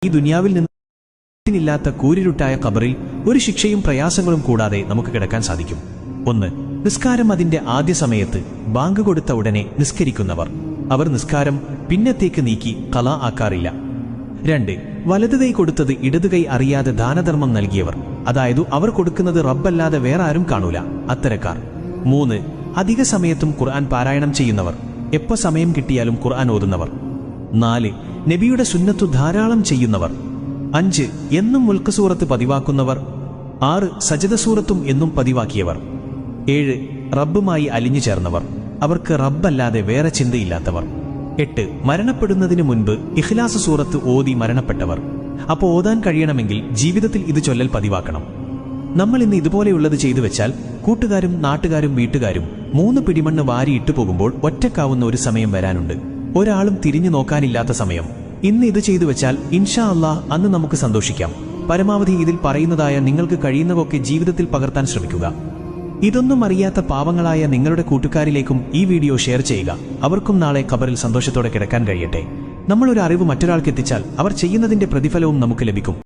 ഈ ദുനിയാവിൽ നിന്നില്ലാത്ത കൂരിരുട്ടായ ഖബറിൽ ഒരു ശിക്ഷയും പ്രയാസങ്ങളും കൂടാതെ നമുക്ക് കിടക്കാൻ സാധിക്കും. 1. നിസ്കാരം അതിന്റെ ആദ്യ സമയത്ത് ബാങ്ക് കൊടുത്ത ഉടനെ നിസ്കരിക്കുന്നവർ. അവർ നിസ്കാരം പിന്നത്തേക്ക് നീക്കി ഖളാ ആക്കാറില്ല. 2. വലതുകൈ കൊടുത്തത് ഇടതുകൈ അറിയാതെ ദാനധർമ്മം നൽകിയവർ. അതായത് അവർ കൊടുക്കുന്നത് റബ്ബല്ലാതെ വേറെ ആരും കാണൂല, അത്തരക്കാർ. 3. അധിക സമയത്തും ഖുർആൻ പാരായണം ചെയ്യുന്നവർ. എപ്പോ സമയം കിട്ടിയാലും ഖുർആൻ ഓതുന്നവർ. 4. നബിയുടെ സുന്നത്തു ധാരാളം ചെയ്യുന്നവർ. 5. എന്നും മുൽക്ക് സൂറത്ത് പതിവാക്കുന്നവർ. 6. സജദ സൂറത്തും എന്നും പതിവാക്കിയവർ. 7. റബ്ബുമായി അലിഞ്ഞു ചേർന്നവർ. അവർക്ക് റബ്ബല്ലാതെ വേറെ ചിന്തയില്ലാത്തവർ. 8. മരണപ്പെടുന്നതിനു മുൻപ് ഇഖ്ലാസ് സൂറത്ത് ഓതി മരണപ്പെട്ടവർ. അപ്പോൾ ഓതാൻ കഴിയണമെങ്കിൽ ജീവിതത്തിൽ ഇത് ചൊല്ലൽ പതിവാക്കണം. നമ്മൾ ഇന്ന് ഇതുപോലെയുള്ളത് ചെയ്തു വെച്ചാൽ കൂട്ടുകാരും നാട്ടുകാരും വീട്ടുകാരും 3 പിടിമണ്ണ് വാരിയിട്ടു പോകുമ്പോൾ ഒറ്റക്കാവുന്ന ഒരു സമയം വരാനുണ്ട്. ഒരാളും തിരിഞ്ഞു നോക്കാനില്ലാത്ത സമയം. ഇന്ന് ഇത് ചെയ്തു വെച്ചാൽ ഇൻഷാ അല്ലാഹ് അന്ന് നമുക്ക് സന്തോഷിക്കാം. പരമാവധി ഇതിൽ പറയുന്നതായ നിങ്ങൾക്ക് കഴിയുന്നതൊക്കെ ജീവിതത്തിൽ പകർത്താൻ ശ്രമിക്കുക. ഇതൊന്നും അറിയാത്ത പാവങ്ങളായ നിങ്ങളുടെ കൂട്ടുകാരിലേക്കും ഈ വീഡിയോ ഷെയർ ചെയ്യുക. അവർക്കും നാളെ ഖബറിൽ സന്തോഷത്തോടെ കിടക്കാൻ കഴിയട്ടെ. നമ്മളൊരു അറിവ് മറ്റൊരാൾക്ക് എത്തിച്ചാൽ അവർ ചെയ്യുന്നതിന്റെ പ്രതിഫലവും നമുക്ക് ലഭിക്കും.